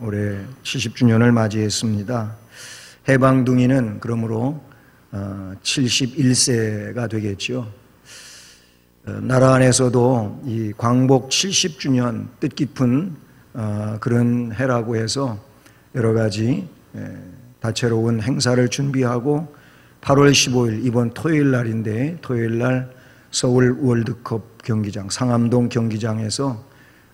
올해 70주년을 맞이했습니다. 해방둥이는 그러므로 71세가 되겠죠. 나라 안에서도 이 광복 70주년 뜻깊은 그런 해라고 해서 여러 가지 다채로운 행사를 준비하고 8월 15일 이번 토요일 날인데 토요일 날 서울 월드컵 경기장 상암동 경기장에서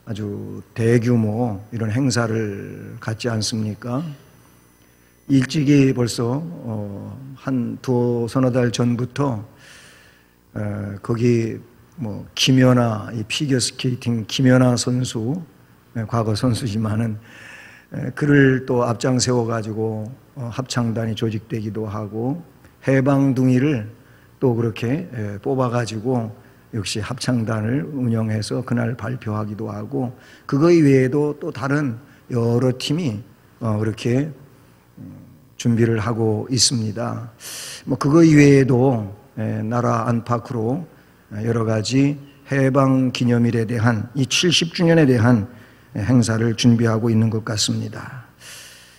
아주 대규모 이런 행사를 갖지 않습니까? 일찍이 벌써 한 서너 달 전부터 거기 뭐 김연아 이 피겨스케이팅 김연아 선수 과거 선수지만은 그를 또 앞장 세워 가지고 합창단이 조직되기도 하고 해방둥이를 또 그렇게 뽑아 가지고 역시 합창단을 운영해서 그날 발표하기도 하고 그거 이외에도 또 다른 여러 팀이 그렇게 준비를 하고 있습니다. 뭐 그거 이외에도 나라 안팎으로 여러 가지 해방 기념일에 대한 이 70주년에 대한 행사를 준비하고 있는 것 같습니다.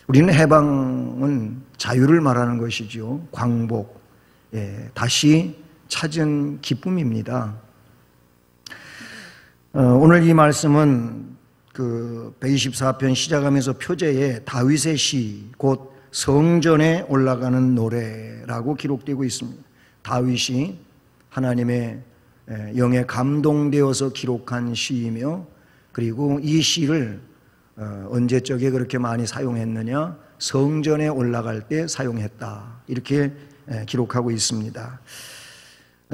우리는 해방은 자유를 말하는 것이죠. 광복, 다시 찾은 기쁨입니다. 오늘 이 말씀은 그 124편 시작하면서 표제에 다윗의 시, 곧 성전에 올라가는 노래라고 기록되고 있습니다. 다윗이 하나님의 영에 감동되어서 기록한 시이며 그리고 이 시를 언제적에 그렇게 많이 사용했느냐? 성전에 올라갈 때 사용했다. 이렇게 기록하고 있습니다.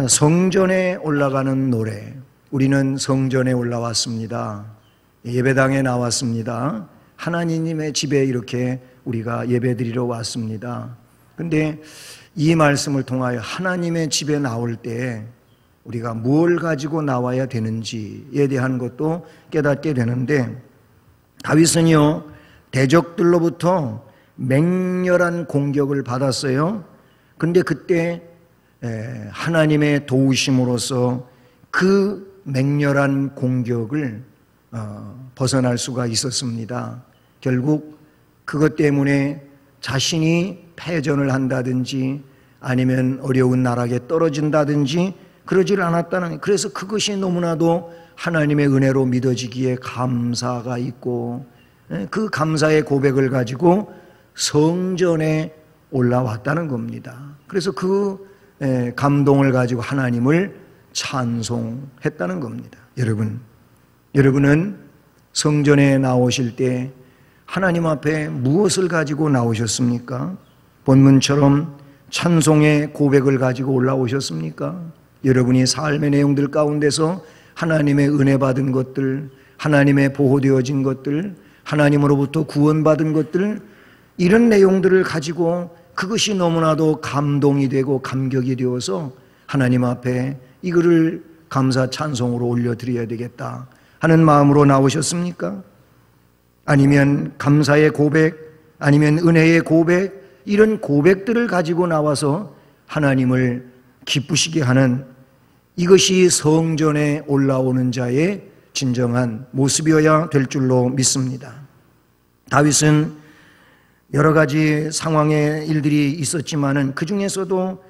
성전에 올라가는 노래. 우리는 성전에 올라왔습니다. 예배당에 나왔습니다. 하나님의 집에 이렇게 우리가 예배드리러 왔습니다. 근데 이 말씀을 통하여 하나님의 집에 나올 때 우리가 뭘 가지고 나와야 되는지에 대한 것도 깨닫게 되는데 다윗은요 대적들로부터 맹렬한 공격을 받았어요. 근데 그때 하나님의 도우심으로써 그 맹렬한 공격을 벗어날 수가 있었습니다. 결국 그것 때문에 자신이 패전을 한다든지 아니면 어려운 나락에 떨어진다든지 그러질 않았다는, 그래서 그것이 너무나도 하나님의 은혜로 믿어지기에 감사가 있고 그 감사의 고백을 가지고 성전에 올라왔다는 겁니다. 그래서 그 감동을 가지고 하나님을 찬송했다는 겁니다. 여러분은 성전에 나오실 때 하나님 앞에 무엇을 가지고 나오셨습니까? 본문처럼 찬송의 고백을 가지고 올라오셨습니까? 여러분이 삶의 내용들 가운데서 하나님의 은혜 받은 것들, 하나님의 보호되어진 것들, 하나님으로부터 구원받은 것들, 이런 내용들을 가지고 그것이 너무나도 감동이 되고 감격이 되어서 하나님 앞에 이거를 감사 찬송으로 올려드려야 되겠다 하는 마음으로 나오셨습니까? 아니면 감사의 고백, 아니면 은혜의 고백, 이런 고백들을 가지고 나와서 하나님을 기쁘시게 하는 이것이 성전에 올라오는 자의 진정한 모습이어야 될 줄로 믿습니다. 다윗은 여러 가지 상황의 일들이 있었지만은 그 중에서도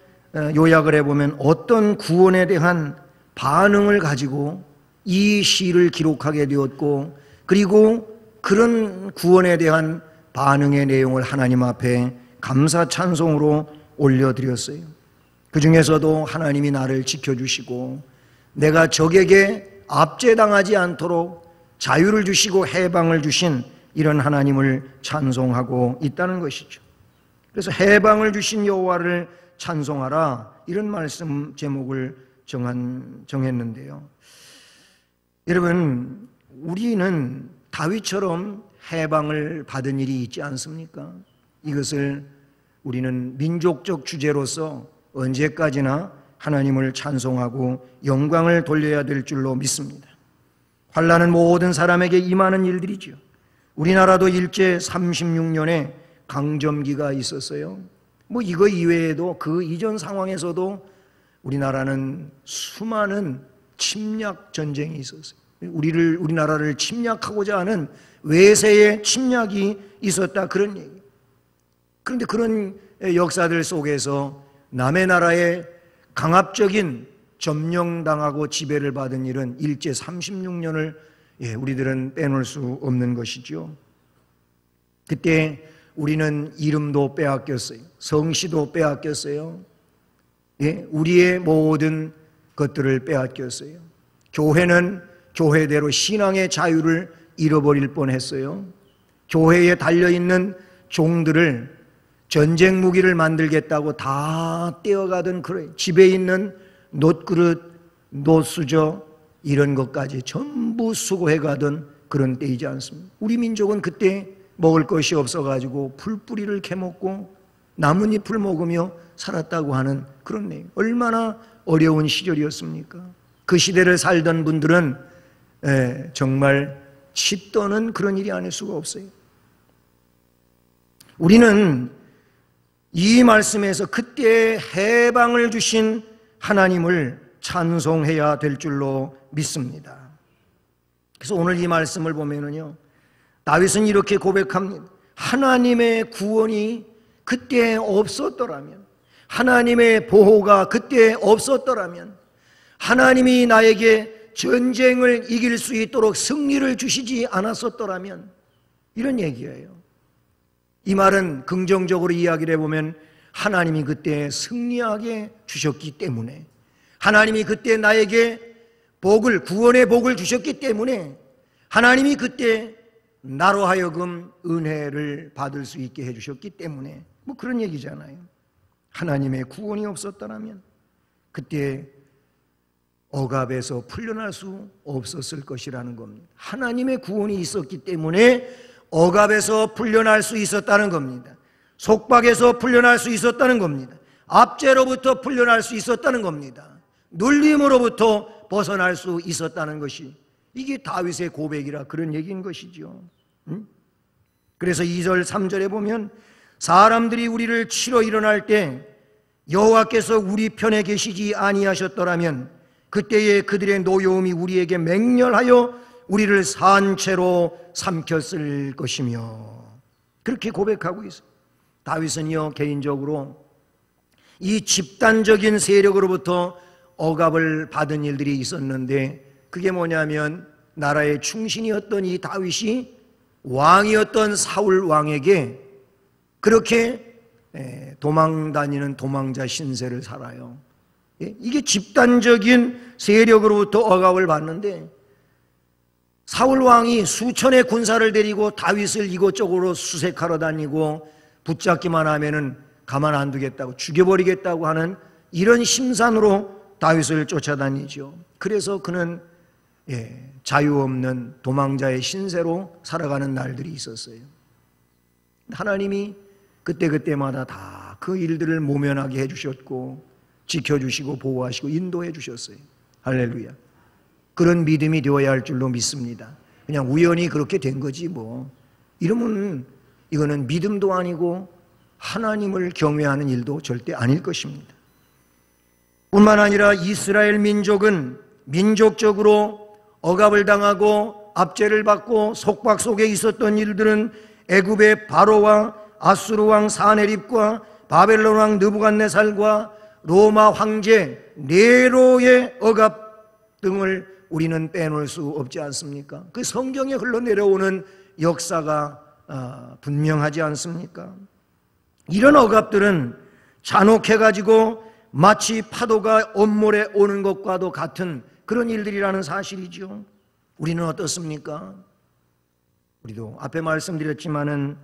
요약을 해보면 어떤 구원에 대한 반응을 가지고 이 시를 기록하게 되었고 그리고 그런 구원에 대한 반응의 내용을 하나님 앞에 감사 찬송으로 올려드렸어요. 그 중에서도 하나님이 나를 지켜주시고 내가 적에게 압제당하지 않도록 자유를 주시고 해방을 주신 이런 하나님을 찬송하고 있다는 것이죠. 그래서 해방을 주신 여호와를 찬송하라, 이런 말씀 제목을 정했는데요. 여러분, 우리는 다윗처럼 해방을 받은 일이 있지 않습니까? 이것을 우리는 민족적 주제로서 언제까지나 하나님을 찬송하고 영광을 돌려야 될 줄로 믿습니다. 환난은 모든 사람에게 임하는 일들이죠. 우리나라도 일제 36년에 강점기가 있었어요. 뭐 이거 이외에도 그 이전 상황에서도 우리나라는 수많은 침략 전쟁이 있었어요. 우리나라를 침략하고자 하는 외세의 침략이 있었다, 그런 얘기. 그런데 그런 역사들 속에서 남의 나라에 강압적인 점령당하고 지배를 받은 일은 일제 36년을 우리들은 빼놓을 수 없는 것이죠. 그때 우리는 이름도 빼앗겼어요. 성씨도 빼앗겼어요. 우리의 모든 것들을 빼앗겼어요. 교회는 교회대로 신앙의 자유를 잃어버릴 뻔했어요. 교회에 달려있는 종들을 전쟁 무기를 만들겠다고 다 떼어가던 그래. 집에 있는 놋그릇, 놋수저 이런 것까지 전부 수거해가던 그런 때이지 않습니까? 우리 민족은 그때 먹을 것이 없어가지고 풀뿌리를 캐먹고 나뭇잎을 먹으며 살았다고 하는 그런 내용. 얼마나 어려운 시절이었습니까? 그 시대를 살던 분들은 정말 치 떠는 그런 일이 아닐 수가 없어요. 우리는 이 말씀에서 그때 해방을 주신 하나님을 찬송해야 될 줄로 믿습니다. 그래서 오늘 이 말씀을 보면은요, 다윗은 이렇게 고백합니다. 하나님의 구원이 그때 없었더라면, 하나님의 보호가 그때 없었더라면, 하나님이 나에게 전쟁을 이길 수 있도록 승리를 주시지 않았었더라면, 이런 얘기예요. 이 말은 긍정적으로 이야기를 해보면 하나님이 그때 승리하게 주셨기 때문에, 하나님이 그때 나에게 구원의 복을 주셨기 때문에, 하나님이 그때 나로 하여금 은혜를 받을 수 있게 해주셨기 때문에, 뭐 그런 얘기잖아요. 하나님의 구원이 없었더라면 그때 억압에서 풀려날 수 없었을 것이라는 겁니다. 하나님의 구원이 있었기 때문에 억압에서 풀려날 수 있었다는 겁니다. 속박에서 풀려날 수 있었다는 겁니다. 압제로부터 풀려날 수 있었다는 겁니다. 눌림으로부터 벗어날 수 있었다는 것이, 이게 다윗의 고백이라 그런 얘기인 것이죠. 그래서 2절 3절에 보면 사람들이 우리를 치러 일어날 때 여호와께서 우리 편에 계시지 아니하셨더라면 그때에 그들의 노여움이 우리에게 맹렬하여 우리를 산채로 삼켰을 것이며, 그렇게 고백하고 있어요. 다윗은요, 개인적으로 이 집단적인 세력으로부터 억압을 받은 일들이 있었는데, 그게 뭐냐면 나라의 충신이었던 이 다윗이 왕이었던 사울 왕에게 그렇게 도망다니는 도망자 신세를 살아요. 이게 집단적인 세력으로부터 억압을 받는데, 사울 왕이 수천의 군사를 데리고 다윗을 이곳저곳으로 수색하러 다니고 붙잡기만 하면은 가만 안 두겠다고, 죽여버리겠다고 하는 이런 심산으로 다윗을 쫓아다니죠. 그래서 그는 자유 없는 도망자의 신세로 살아가는 날들이 있었어요. 하나님이 그때마다 다 그 일들을 모면하게 해주셨고 지켜주시고 보호하시고 인도해 주셨어요. 할렐루야. 그런 믿음이 되어야 할 줄로 믿습니다. 그냥 우연히 그렇게 된 거지 뭐, 이러면 이거는 믿음도 아니고 하나님을 경외하는 일도 절대 아닐 것입니다. 뿐만 아니라 이스라엘 민족은 민족적으로 억압을 당하고 압제를 받고 속박 속에 있었던 일들은 애굽의 바로와 아수르 왕 사네립과 바벨론 왕 느부갓네살과 로마 황제 네로의 억압 등을 우리는 빼놓을 수 없지 않습니까? 그 성경에 흘러내려오는 역사가 분명하지 않습니까? 이런 억압들은 잔혹해가지고 마치 파도가 엄몰에 오는 것과도 같은 그런 일들이라는 사실이죠. 우리는 어떻습니까? 우리도 앞에 말씀드렸지만은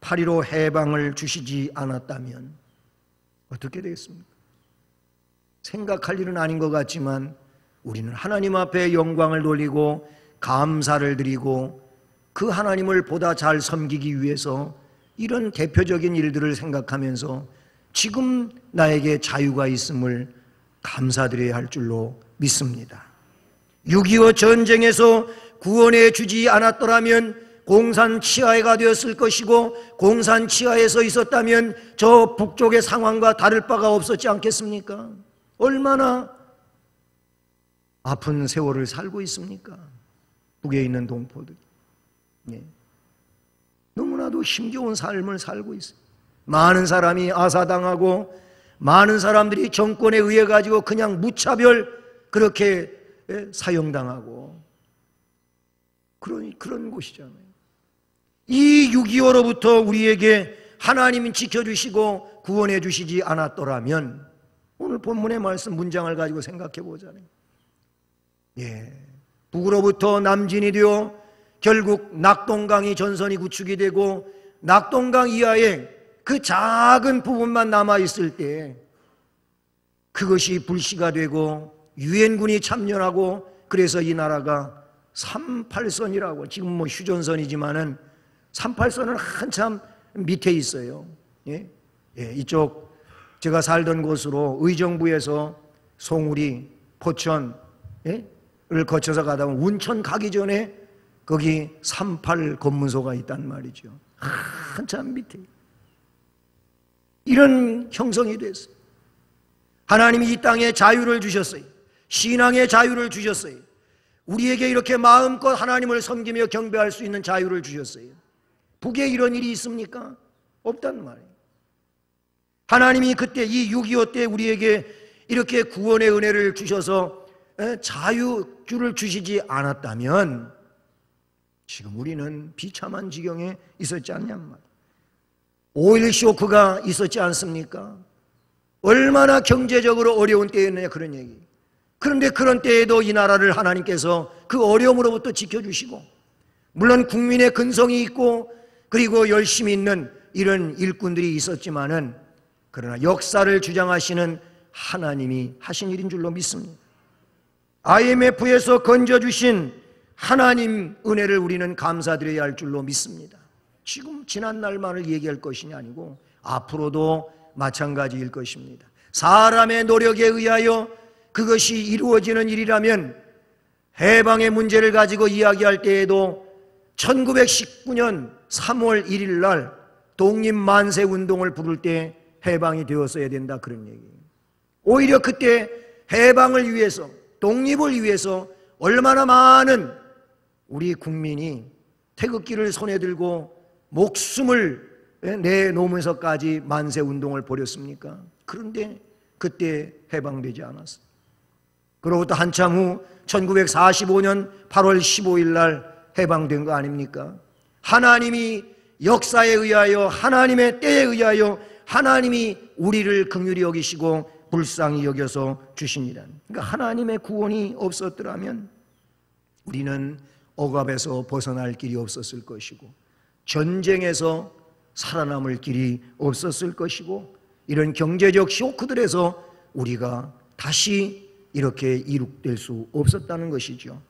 8.15 해방을 주시지 않았다면 어떻게 되겠습니까? 생각할 일은 아닌 것 같지만 우리는 하나님 앞에 영광을 돌리고 감사를 드리고 그 하나님을 보다 잘 섬기기 위해서 이런 대표적인 일들을 생각하면서 지금 나에게 자유가 있음을 감사드려야 할 줄로 믿습니다. 6.25 전쟁에서 구원해 주지 않았더라면 공산 치하가 되었을 것이고, 공산 치하에서 있었다면 저 북쪽의 상황과 다를 바가 없었지 않겠습니까? 얼마나 아픈 세월을 살고 있습니까? 북에 있는 동포들. 너무나도 힘겨운 삶을 살고 있어요. 많은 사람이 아사당하고 많은 사람들이 정권에 의해 가지고 그냥 무차별 그렇게 사형당하고 그런 곳이잖아요. 이 6.25로부터 우리에게 하나님이 지켜주시고 구원해 주시지 않았더라면 오늘 본문의 말씀 문장을 가지고 생각해 보잖아요. 북으로부터 남진이 되어 결국 낙동강이 전선이 구축이 되고 낙동강 이하에 그 작은 부분만 남아있을 때 그것이 불씨가 되고 유엔군이 참전하고 그래서 이 나라가 38선이라고 지금 뭐 휴전선이지만은 38선은 한참 밑에 있어요. 이쪽 제가 살던 곳으로 의정부에서 송우리, 포천을 거쳐서 가다 보면 운천 가기 전에 거기 38 검문소가 있단 말이죠. 한참 밑에. 이런 형성이 됐어요. 하나님이 이 땅에 자유를 주셨어요. 신앙의 자유를 주셨어요. 우리에게 이렇게 마음껏 하나님을 섬기며 경배할 수 있는 자유를 주셨어요. 북에 이런 일이 있습니까? 없단 말이에요. 하나님이 그때 이 6.25 때 우리에게 이렇게 구원의 은혜를 주셔서 자유를 주시지 않았다면 지금 우리는 비참한 지경에 있었지 않냔 말이에요. 5.16 쇼크가 있었지 않습니까? 얼마나 경제적으로 어려운 때였느냐 그런 얘기. 그런데 그런 때에도 이 나라를 하나님께서 그 어려움으로부터 지켜주시고 물론 국민의 근성이 있고 그리고 열심히 있는 이런 일꾼들이 있었지만은 그러나 역사를 주장하시는 하나님이 하신 일인 줄로 믿습니다. IMF에서 건져주신 하나님 은혜를 우리는 감사드려야 할 줄로 믿습니다. 지금 지난 날만을 얘기할 것이 아니고 앞으로도 마찬가지일 것입니다. 사람의 노력에 의하여 그것이 이루어지는 일이라면 해방의 문제를 가지고 이야기할 때에도 1919년 3월 1일 날 독립만세 운동을 부를 때 해방이 되었어야 된다 그런 얘기예요. 오히려 그때 해방을 위해서 독립을 위해서 얼마나 많은 우리 국민이 태극기를 손에 들고 목숨을 내놓으면서까지 만세 운동을 벌였습니까? 그런데 그때 해방되지 않았어요. 그로부터 한참 후 1945년 8월 15일 날 해방된 거 아닙니까? 하나님이 역사에 의하여 하나님의 때에 의하여 하나님이 우리를 긍휼히 여기시고 불쌍히 여겨서 주십니다. 그러니까 하나님의 구원이 없었더라면 우리는 억압에서 벗어날 길이 없었을 것이고 전쟁에서 살아남을 길이 없었을 것이고 이런 경제적 쇼크들에서 우리가 다시 이렇게 이룩될 수 없었다는 것이죠.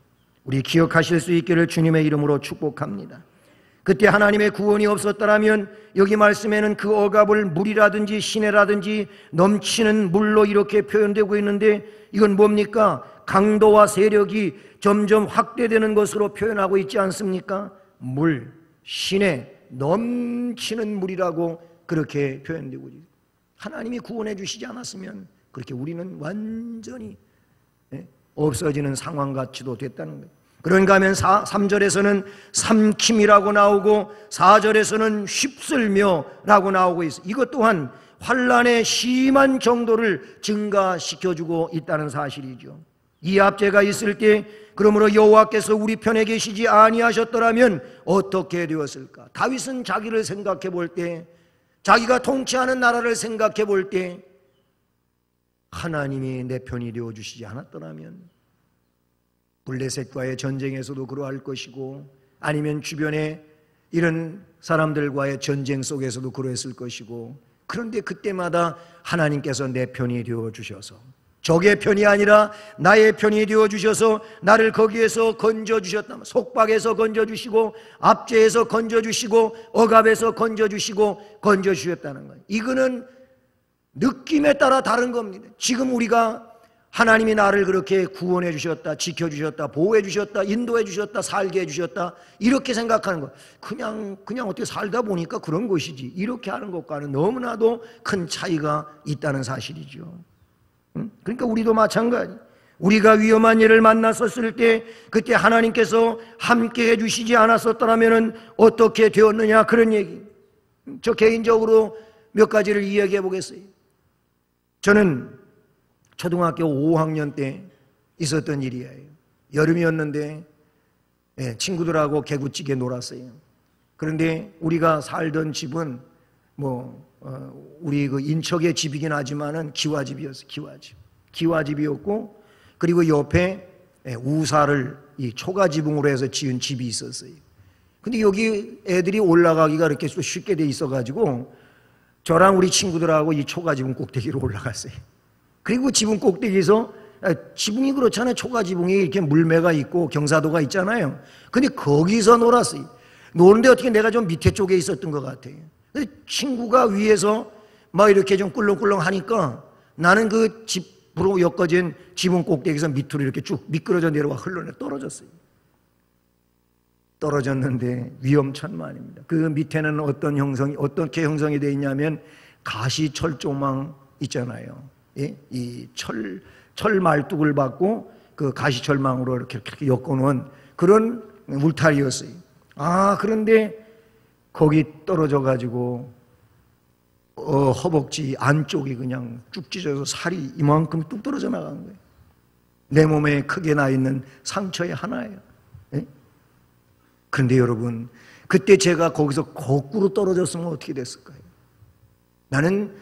우리 기억하실 수 있기를 주님의 이름으로 축복합니다. 그때 하나님의 구원이 없었더라면 여기 말씀에는 그 억압을 물이라든지 시내라든지 넘치는 물로 이렇게 표현되고 있는데 이건 뭡니까? 강도와 세력이 점점 확대되는 것으로 표현하고 있지 않습니까? 물, 시내, 넘치는 물이라고 그렇게 표현되고 있습니다. 하나님이 구원해 주시지 않았으면 그렇게 우리는 완전히 없어지는 상황같이도 됐다는 거예요. 그런가 하면 3절에서는 삼킴이라고 나오고 4절에서는 휩쓸며라고 나오고 있어요. 이것 또한 환난의 심한 정도를 증가시켜주고 있다는 사실이죠. 이 압제가 있을 때 그러므로 여호와께서 우리 편에 계시지 아니하셨더라면 어떻게 되었을까? 다윗은 자기를 생각해 볼 때 자기가 통치하는 나라를 생각해 볼 때 하나님이 내 편이 되어주시지 않았더라면 블레셋과의 전쟁에서도 그러할 것이고 아니면 주변에 이런 사람들과의 전쟁 속에서도 그러했을 것이고 그런데 그때마다 하나님께서 내 편이 되어주셔서 적의 편이 아니라 나의 편이 되어주셔서 나를 거기에서 건져주셨다. 속박에서 건져주시고 압제에서 건져주시고 억압에서 건져주시고 건져주셨다는 거예요. 이거는 느낌에 따라 다른 겁니다. 지금 우리가 하나님이 나를 그렇게 구원해 주셨다, 지켜주셨다, 보호해 주셨다, 인도해 주셨다, 살게 해 주셨다 이렇게 생각하는 것 그냥 어떻게 살다 보니까 그런 것이지 이렇게 하는 것과는 너무나도 큰 차이가 있다는 사실이죠. 그러니까 우리도 마찬가지 우리가 위험한 일을 만났었을 때 그때 하나님께서 함께 해주시지 않았었더라면 어떻게 되었느냐, 그런 얘기. 저 개인적으로 몇 가지를 이야기해 보겠어요. 저는 초등학교 5학년 때 있었던 일이에요. 여름이었는데 친구들하고 개구찌개 놀았어요. 그런데 우리가 살던 집은 우리 그 인척의 집이긴 하지만은 기와집이었어요. 기와집이었고, 그리고 옆에 우사를 이 초가지붕으로 해서 지은 집이 있었어요. 근데 여기 애들이 올라가기가 이렇게 쉽게 돼 있어가지고 저랑 우리 친구들하고 이 초가지붕 꼭대기로 올라갔어요. 그리고 지붕 꼭대기에서, 지붕이 그렇잖아요. 초가지붕이 이렇게 물매가 있고 경사도가 있잖아요. 근데 거기서 놀았어요. 노는데 어떻게 내가 좀 밑에 쪽에 있었던 것 같아요. 근데 친구가 위에서 막 이렇게 좀 꿀렁꿀렁 하니까 나는 그 집으로 엮어진 지붕 꼭대기에서 밑으로 이렇게 쭉 미끄러져 내려와 흘러내 떨어졌어요. 떨어졌는데 위험천만입니다. 그 밑에는 어떻게 형성이 되어 있냐면 가시철조망 있잖아요. 예? 이 철 말뚝을 받고 그 가시철망으로 이렇게 엮어놓은 그런 울타리였어요. 그런데 거기 떨어져가지고 허벅지 안쪽이 그냥 쭉 찢어져서 살이 이만큼 뚝 떨어져 나간 거예요. 내 몸에 크게 나 있는 상처의 하나예요. 예? 그런데 여러분, 그때 제가 거기서 거꾸로 떨어졌으면 어떻게 됐을까요? 나는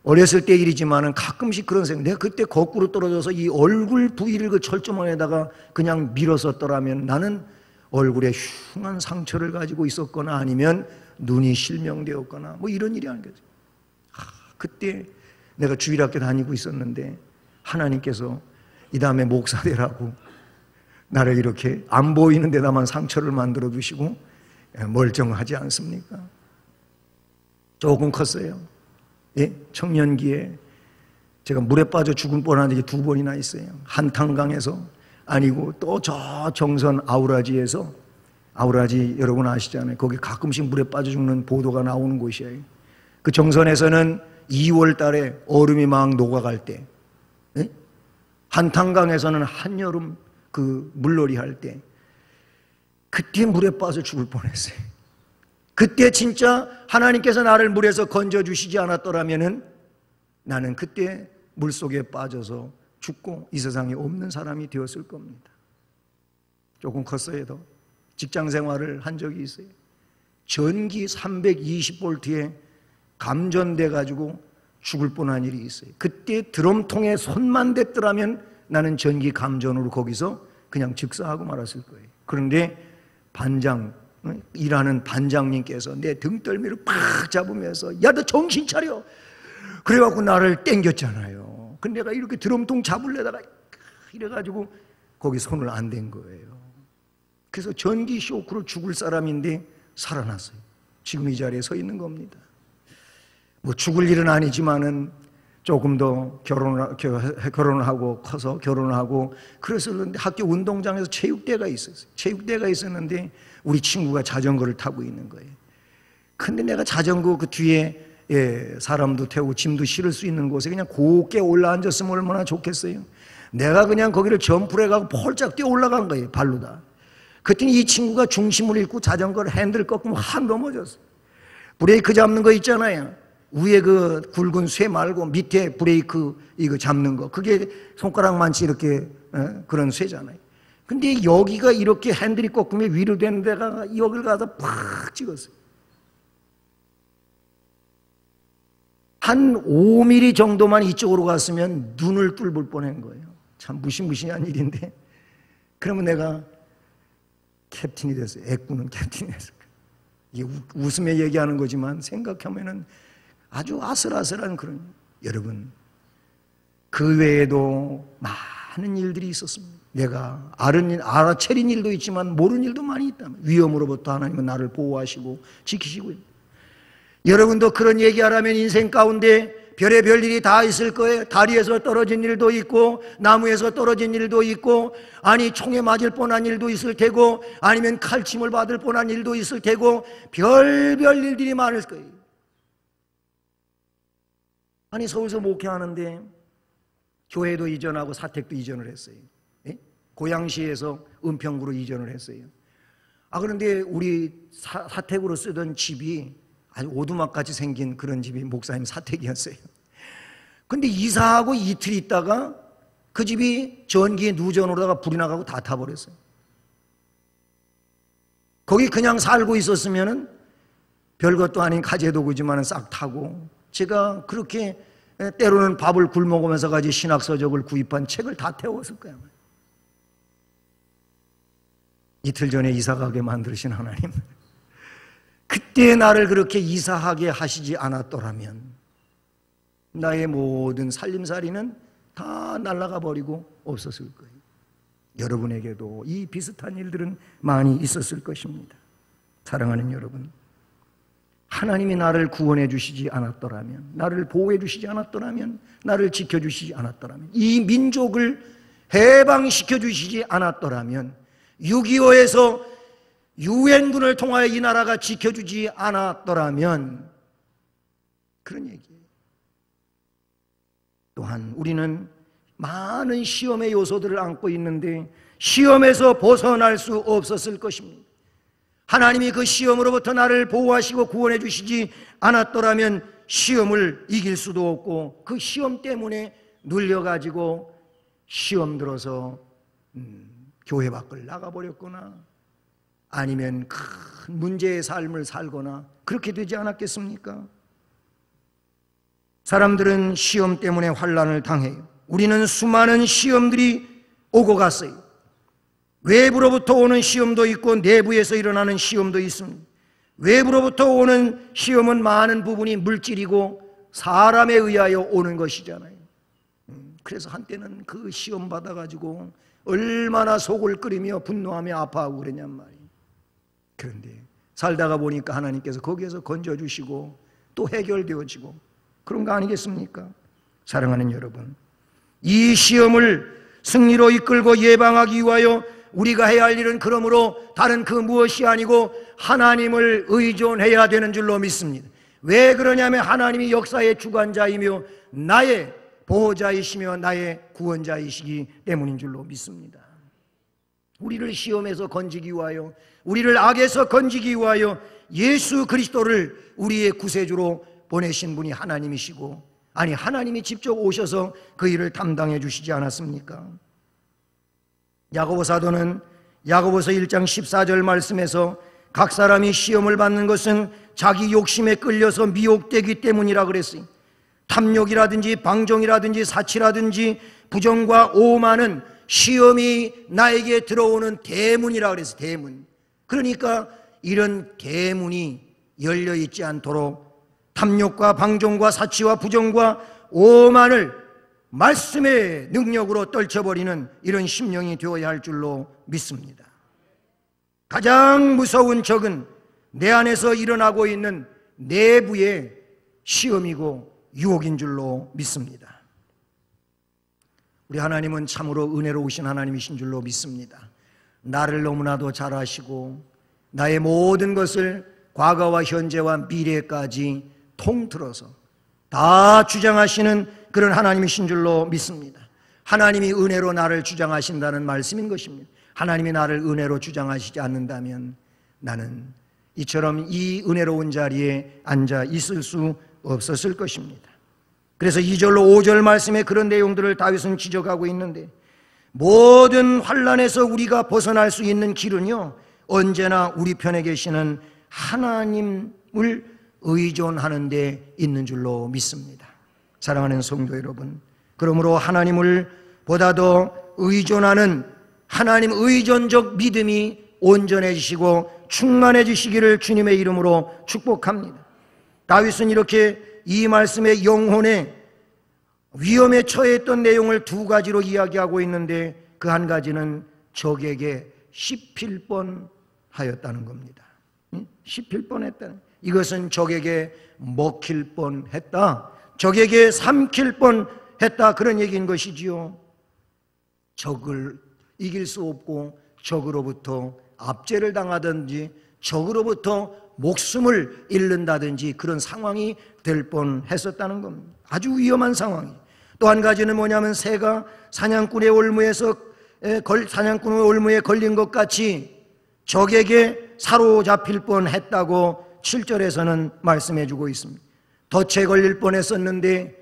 어렸을 때 일이지만은 가끔씩 그런 생각, 내가 그때 거꾸로 떨어져서 이 얼굴 부위를 그 철조망에다가 그냥 밀었었더라면 나는 얼굴에 흉한 상처를 가지고 있었거나 아니면 눈이 실명되었거나 이런 일이 아니겠죠. 그때 내가 주일학교 다니고 있었는데 하나님께서 이 다음에 목사 되라고 나를 이렇게 안 보이는 데다만 상처를 만들어 두시고 멀쩡하지 않습니까? 조금 컸어요. 예? 청년기에 제가 물에 빠져 죽을 뻔한 적이 2번이나 있어요. 한탄강에서 아니고 또 저 정선 아우라지에서, 아우라지 여러분 아시잖아요. 거기 가끔씩 물에 빠져 죽는 보도가 나오는 곳이에요. 그 정선에서는 2월 달에 얼음이 막 녹아갈 때, 예? 한탄강에서는 한여름 그 물놀이 할 때, 그때 물에 빠져 죽을 뻔했어요. 그때 진짜 하나님께서 나를 물에서 건져주시지 않았더라면 나는 그때 물속에 빠져서 죽고 이 세상에 없는 사람이 되었을 겁니다. 조금 컸어요. 더 직장 생활을 한 적이 있어요. 전기 320볼트에 감전돼 가지고 죽을 뻔한 일이 있어요. 그때 드럼통에 손만 댔더라면 나는 전기 감전으로 거기서 그냥 즉사하고 말았을 거예요. 그런데 일하는 반장님께서 내 등덜미를 팍 잡으면서 야, 너 정신 차려! 그래갖고 나를 땡겼잖아요. 근데 내가 이렇게 드럼통 잡으려다가 이래가지고 거기 손을 안 댄 거예요. 그래서 전기 쇼크로 죽을 사람인데 살아났어요. 지금 이 자리에 서 있는 겁니다. 죽을 일은 아니지만은 조금 더 결혼을 하고 커서 결혼을 하고 그랬었는데 학교 운동장에서 체육대회가 있었어요. 체육대회가 있었는데 우리 친구가 자전거를 타고 있는 거예요. 근데 내가 자전거 그 뒤에 사람도 태우고 짐도 실을 수 있는 곳에 그냥 곱게 올라앉았으면 얼마나 좋겠어요. 내가 그냥 거기를 점프를 해가고 폴짝 뛰어 올라간 거예요. 발로 다. 그랬더니 이 친구가 중심을 잃고 자전거를 핸들을 꺾으면 확 넘어졌어요. 브레이크 잡는 거 있잖아요. 위에 그 굵은 쇠 말고 밑에 브레이크 이거 잡는 거, 그게 손가락만치 이렇게 그런 쇠잖아요. 근데 여기가 이렇게 핸들이 꺾으면 위로 되는 데가 여기를 가서 팍 찍었어요. 한 5mm 정도만 이쪽으로 갔으면 눈을 뚫을 뻔한 거예요. 참 무시무시한 일인데, 그러면 내가 캡틴이 됐어요. 애꾸는 캡틴이 됐어요. 이게 웃으며 얘기하는 거지만 생각하면은 아주 아슬아슬한 그런, 여러분, 그 외에도 많은 일들이 있었습니다. 내가 알아채린 일도 있지만 모르는 일도 많이 있다. 위험으로부터 하나님은 나를 보호하시고 지키시고 있다. 여러분도 그런 얘기하라면 인생 가운데 별의별 일이 다 있을 거예요. 다리에서 떨어진 일도 있고 나무에서 떨어진 일도 있고, 아니 총에 맞을 뻔한 일도 있을 테고, 아니면 칼침을 받을 뻔한 일도 있을 테고, 별별 일들이 많을 거예요. 아니 서울서 목회하는데 교회도 이전하고 사택도 이전을 했어요. 예? 고양시에서 은평구로 이전을 했어요. 그런데 우리 사택으로 쓰던 집이 아주 오두막같이 생긴 그런 집이 목사님 사택이었어요. 근데 이사하고 이틀 있다가 그 집이 전기에 누전으로다가 불이 나가고 다 타버렸어요. 거기 그냥 살고 있었으면은 별것도 아닌 가재도구지만은 싹 타고, 제가 그렇게 때로는 밥을 굶어가면서 가지 신학서적을 구입한 책을 다 태웠을 거예요. 이틀 전에 이사가게 만드신 하나님, 그때 나를 그렇게 이사하게 하시지 않았더라면 나의 모든 살림살이는 다 날아가 버리고 없었을 거예요. 여러분에게도 이 비슷한 일들은 많이 있었을 것입니다. 사랑하는 여러분, 하나님이 나를 구원해 주시지 않았더라면, 나를 보호해 주시지 않았더라면, 나를 지켜주시지 않았더라면, 이 민족을 해방시켜 주시지 않았더라면, 6.25에서 유엔군을 통하여 이 나라가 지켜주지 않았더라면, 그런 얘기예요. 또한 우리는 많은 시험의 요소들을 안고 있는데 시험에서 벗어날 수 없었을 것입니다. 하나님이 그 시험으로부터 나를 보호하시고 구원해 주시지 않았더라면 시험을 이길 수도 없고, 그 시험 때문에 눌려가지고 시험 들어서 교회 밖을 나가버렸거나 아니면 큰 문제의 삶을 살거나 그렇게 되지 않았겠습니까? 사람들은 시험 때문에 환난을 당해요. 우리는 수많은 시험들이 오고 갔어요. 외부로부터 오는 시험도 있고 내부에서 일어나는 시험도 있습니다. 외부로부터 오는 시험은 많은 부분이 물질이고 사람에 의하여 오는 것이잖아요. 그래서 한때는 그 시험 받아가지고 얼마나 속을 끓이며 분노하며 아파하고 그랬냔 말이에요. 그런데 살다가 보니까 하나님께서 거기에서 건져주시고 또 해결되어지고 그런 거 아니겠습니까? 사랑하는 여러분, 이 시험을 승리로 이끌고 예방하기 위하여 우리가 해야 할 일은 그러므로 다른 그 무엇이 아니고 하나님을 의존해야 되는 줄로 믿습니다. 왜 그러냐면 하나님이 역사의 주관자이며 나의 보호자이시며 나의 구원자이시기 때문인 줄로 믿습니다. 우리를 시험에서 건지기 위하여, 우리를 악에서 건지기 위하여 예수 그리스도를 우리의 구세주로 보내신 분이 하나님이시고, 아니 하나님이 직접 오셔서 그 일을 담당해 주시지 않았습니까? 야고보 사도는 야고보서 1장 14절 말씀에서 각 사람이 시험을 받는 것은 자기 욕심에 끌려서 미혹되기 때문이라 그랬어요. 탐욕이라든지 방종이라든지 사치라든지 부정과 오만은 시험이 나에게 들어오는 대문이라 그랬어요. 대문. 그러니까 이런 대문이 열려있지 않도록 탐욕과 방종과 사치와 부정과 오만을 말씀의 능력으로 떨쳐버리는 이런 심령이 되어야 할 줄로 믿습니다. 가장 무서운 적은 내 안에서 일어나고 있는 내부의 시험이고 유혹인 줄로 믿습니다. 우리 하나님은 참으로 은혜로우신 하나님이신 줄로 믿습니다. 나를 너무나도 잘 아시고 나의 모든 것을 과거와 현재와 미래까지 통틀어서 다 주장하시는 그런 하나님이신 줄로 믿습니다. 하나님이 은혜로 나를 주장하신다는 말씀인 것입니다. 하나님이 나를 은혜로 주장하시지 않는다면 나는 이처럼 이 은혜로운 자리에 앉아 있을 수 없었을 것입니다. 그래서 2절로 5절 말씀에 그런 내용들을 다윗은 지적하고 있는데, 모든 환난에서 우리가 벗어날 수 있는 길은요, 언제나 우리 편에 계시는 하나님을 의존하는 데 있는 줄로 믿습니다. 사랑하는 성도 여러분, 그러므로 하나님을 보다 더 의존하는 하나님 의존적 믿음이 온전해지시고 충만해지시기를 주님의 이름으로 축복합니다. 다윗은 이렇게 이 말씀의 영혼의 위험에 처했던 내용을 두 가지로 이야기하고 있는데, 그 한 가지는 적에게 씹힐 뻔하였다는 겁니다. 씹힐 뻔했다는, 이것은 적에게 먹힐 뻔했다, 적에게 삼킬 뻔했다, 그런 얘기인 것이지요. 적을 이길 수 없고 적으로부터 압제를 당하든지 적으로부터 목숨을 잃는다든지 그런 상황이 될 뻔했었다는 겁니다. 아주 위험한 상황이. 또 한 가지는 뭐냐면 새가 사냥꾼의 올무에 걸린 것 같이 적에게 사로잡힐 뻔했다고 7절에서는 말씀해 주고 있습니다. 덫에 걸릴 뻔했었는데,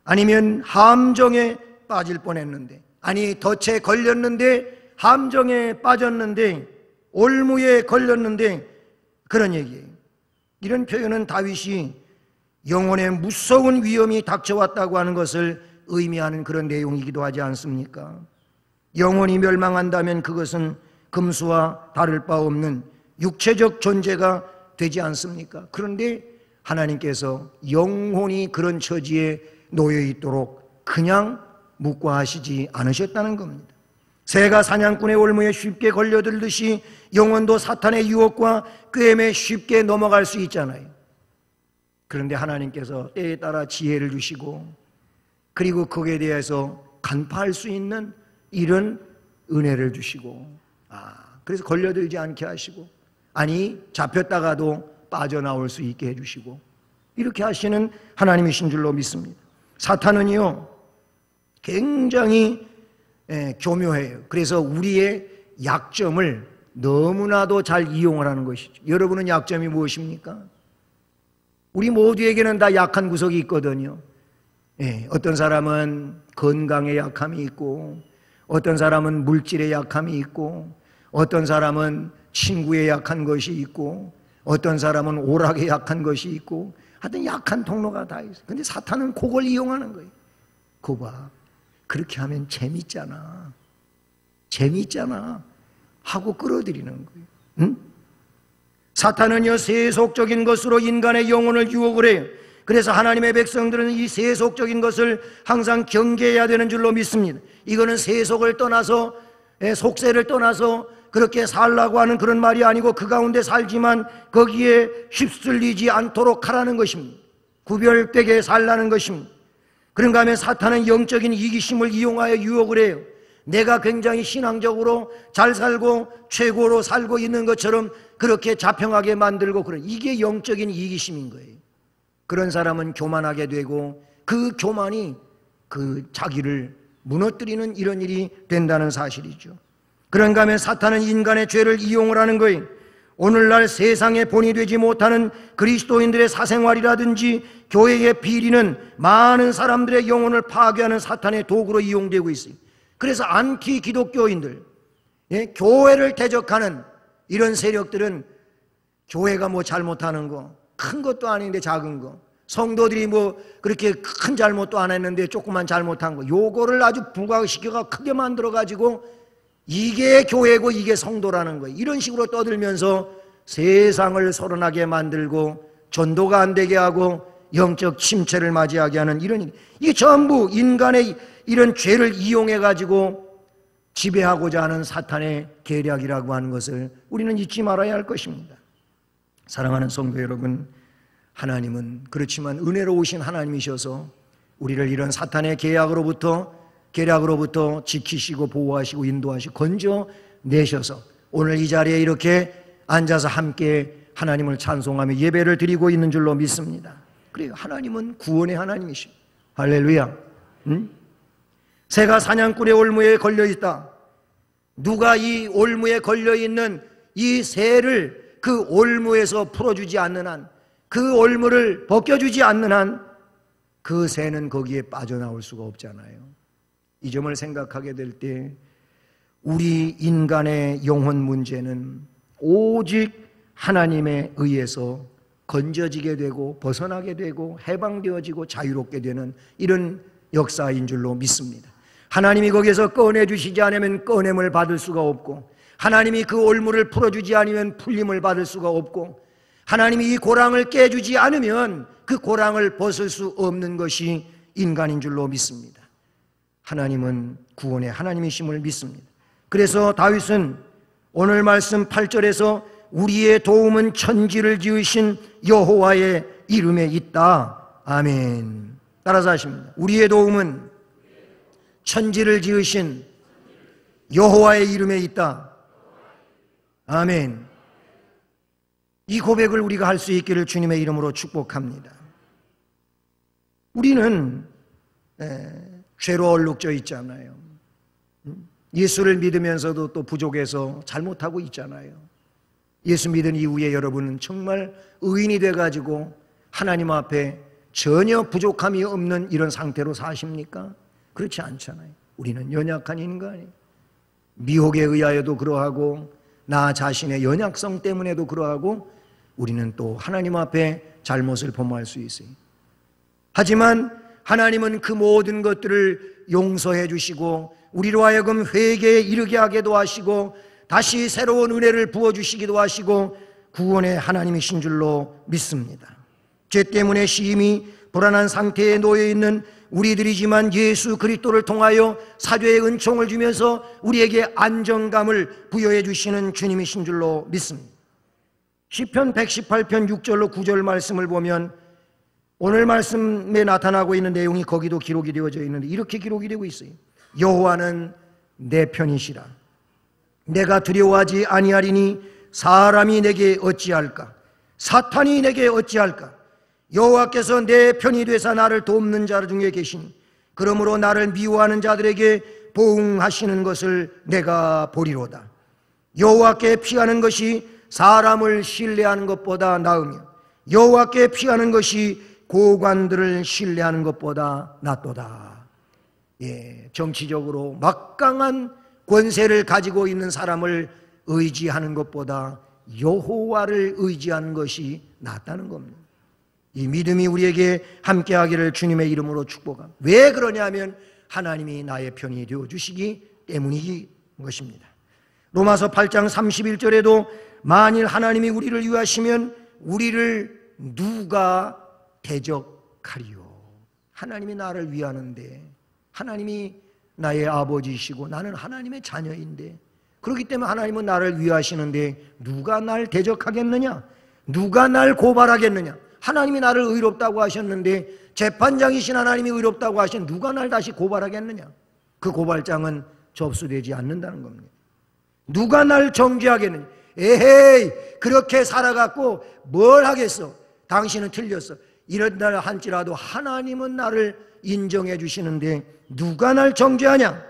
아니면 함정에 빠질 뻔했는데, 아니 덫에 걸렸는데 함정에 빠졌는데 올무에 걸렸는데, 그런 얘기예요. 이런 표현은 다윗이 영혼의 무서운 위험이 닥쳐왔다고 하는 것을 의미하는 그런 내용이기도 하지 않습니까? 영혼이 멸망한다면 그것은 금수와 다를 바 없는 육체적 존재가 되지 않습니까? 그런데 하나님께서 영혼이 그런 처지에 놓여 있도록 그냥 묵과하시지 않으셨다는 겁니다. 새가 사냥꾼의 올무에 쉽게 걸려들듯이 영혼도 사탄의 유혹과 꾀임에 쉽게 넘어갈 수 있잖아요. 그런데 하나님께서 때에 따라 지혜를 주시고, 그리고 거기에 대해서 간파할 수 있는 이런 은혜를 주시고, 그래서 걸려들지 않게 하시고, 아니 잡혔다가도 빠져나올 수 있게 해주시고, 이렇게 하시는 하나님이신 줄로 믿습니다. 사탄은요 굉장히 교묘해요. 그래서 우리의 약점을 너무나도 잘 이용을 하는 것이죠. 여러분은 약점이 무엇입니까? 우리 모두에게는 다 약한 구석이 있거든요. 어떤 사람은 건강에 약함이 있고, 어떤 사람은 물질에 약함이 있고, 어떤 사람은 친구에 약한 것이 있고, 어떤 사람은 오락에 약한 것이 있고, 하여튼 약한 통로가 다 있어요. 근데 사탄은 그걸 이용하는 거예요. 그거 봐, 그렇게 하면 재밌잖아 하고 끌어들이는 거예요. 응? 사탄은요 세속적인 것으로 인간의 영혼을 유혹을 해요. 그래서 하나님의 백성들은 이 세속적인 것을 항상 경계해야 되는 줄로 믿습니다. 이거는 세속을 떠나서, 속세를 떠나서 그렇게 살라고 하는 그런 말이 아니고, 그 가운데 살지만 거기에 휩쓸리지 않도록 하라는 것입니다. 구별되게 살라는 것입니다. 그런가 하면 사탄은 영적인 이기심을 이용하여 유혹을 해요. 내가 굉장히 신앙적으로 잘 살고 최고로 살고 있는 것처럼 그렇게 자평하게 만들고, 그런, 이게 영적인 이기심인 거예요. 그런 사람은 교만하게 되고, 그 교만이 그 자기를 무너뜨리는 이런 일이 된다는 사실이죠. 그런가 하면 사탄은 인간의 죄를 이용을 하는 거예요. 오늘날 세상에 본이 되지 못하는 그리스도인들의 사생활이라든지 교회의 비리는 많은 사람들의 영혼을 파괴하는 사탄의 도구로 이용되고 있어요. 그래서 안티 기독교인들, 교회를 대적하는 이런 세력들은 교회가 뭐 잘못하는 거, 큰 것도 아닌데 작은 거, 성도들이 뭐 그렇게 큰 잘못도 안 했는데 조그만 잘못한 거, 요거를 아주 부각시켜가 크게 만들어가지고 이게 교회고 이게 성도라는 거예요. 이런 식으로 떠들면서 세상을 소란하게 만들고 전도가 안 되게 하고 영적 침체를 맞이하게 하는 이런 일, 이게 전부 인간의 이런 죄를 이용해 가지고 지배하고자 하는 사탄의 계략이라고 하는 것을 우리는 잊지 말아야 할 것입니다. 사랑하는 성도 여러분, 하나님은 그렇지만 은혜로우신 하나님이셔서 우리를 이런 사탄의 계략으로부터 지키시고 보호하시고 인도하시고 건져내셔서 오늘 이 자리에 이렇게 앉아서 함께 하나님을 찬송하며 예배를 드리고 있는 줄로 믿습니다. 그래요, 하나님은 구원의 하나님이시오. 할렐루야. 새가 사냥꾼의 올무에 걸려있다. 누가 이 올무에 걸려있는 이 새를 그 올무에서 풀어주지 않는 한, 그 올무를 벗겨주지 않는 한 그 새는 거기에 빠져나올 수가 없잖아요. 이 점을 생각하게 될 때 우리 인간의 영혼 문제는 오직 하나님에 의해서 건져지게 되고 벗어나게 되고 해방되어지고 자유롭게 되는 이런 역사인 줄로 믿습니다. 하나님이 거기에서 꺼내주시지 않으면 꺼냄을 받을 수가 없고, 하나님이 그 올무를 풀어주지 않으면 풀림을 받을 수가 없고, 하나님이 이 고랑을 깨주지 않으면 그 고랑을 벗을 수 없는 것이 인간인 줄로 믿습니다. 하나님은 구원의 하나님이심을 믿습니다. 그래서 다윗은 오늘 말씀 8절에서 우리의 도움은 천지를 지으신 여호와의 이름에 있다. 아멘. 따라서 하십니다. 우리의 도움은 천지를 지으신 여호와의 이름에 있다. 아멘. 이 고백을 우리가 할 수 있기를 주님의 이름으로 축복합니다. 우리는 죄로 얼룩져 있잖아요. 예수를 믿으면서도 또 부족해서 잘못하고 있잖아요. 예수 믿은 이후에 여러분은 정말 의인이 돼가지고 하나님 앞에 전혀 부족함이 없는 이런 상태로 사십니까? 그렇지 않잖아요. 우리는 연약한 인간이에요. 미혹에 의하여도 그러하고 나 자신의 연약성 때문에도 그러하고 우리는 또 하나님 앞에 잘못을 범할 수 있어요. 하지만 하나님은 그 모든 것들을 용서해 주시고 우리로 하여금 회개에 이르게 하게도 하시고 다시 새로운 은혜를 부어주시기도 하시고 구원의 하나님이신 줄로 믿습니다. 죄 때문에 심히 불안한 상태에 놓여있는 우리들이지만 예수 그리스도를 통하여 사죄의 은총을 주면서 우리에게 안정감을 부여해 주시는 주님이신 줄로 믿습니다. 시편 118편 6절로 9절 말씀을 보면 오늘 말씀에 나타나고 있는 내용이 거기도 기록이 되어져 있는데 이렇게 기록이 되고 있어요. 여호와는 내 편이시라. 내가 두려워하지 아니하리니 사람이 내게 어찌할까? 사탄이 내게 어찌할까? 여호와께서 내 편이 되사 나를 돕는 자 중에 계시니 그러므로 나를 미워하는 자들에게 보응하시는 것을 내가 보리로다. 여호와께 피하는 것이 사람을 신뢰하는 것보다 나으며 여호와께 피하는 것이 고관들을 신뢰하는 것보다 낫도다. 정치적으로 막강한 권세를 가지고 있는 사람을 의지하는 것보다 여호와를 의지하는 것이 낫다는 겁니다. 이 믿음이 우리에게 함께하기를 주님의 이름으로 축복합니다. 왜 그러냐면 하나님이 나의 편이 되어주시기 때문인 것입니다. 로마서 8장 31절에도 만일 하나님이 우리를 위하시면 우리를 누가 대적하리요? 하나님이 나를 위하는데 하나님이 나의 아버지이시고 나는 하나님의 자녀인데 그렇기 때문에 하나님은 나를 위하시는데 누가 날 대적하겠느냐? 누가 날 고발하겠느냐? 하나님이 나를 의롭다고 하셨는데 재판장이신 하나님이 의롭다고 하신 누가 날 다시 고발하겠느냐? 그 고발장은 접수되지 않는다는 겁니다. 누가 날 정죄하겠느냐? 에헤이 그렇게 살아갖고 뭘 하겠어? 당신은 틀렸어. 이런 날 할지라도 하나님은 나를 인정해 주시는데 누가 날 정죄하냐?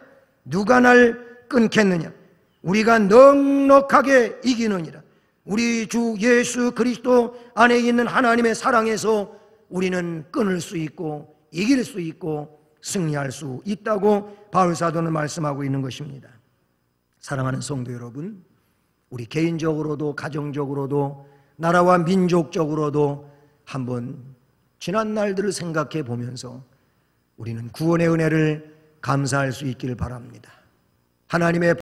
누가 날 끊겠느냐? 우리가 넉넉하게 이기느니라. 우리 주 예수 그리스도 안에 있는 하나님의 사랑에서 우리는 끊을 수 있고 이길 수 있고 승리할 수 있다고 바울 사도는 말씀하고 있는 것입니다. 사랑하는 성도 여러분, 우리 개인적으로도 가정적으로도 나라와 민족적으로도 한번 지난 날들을 생각해 보면서 우리는 구원의 은혜를 감사할 수 있기를 바랍니다. 하나님의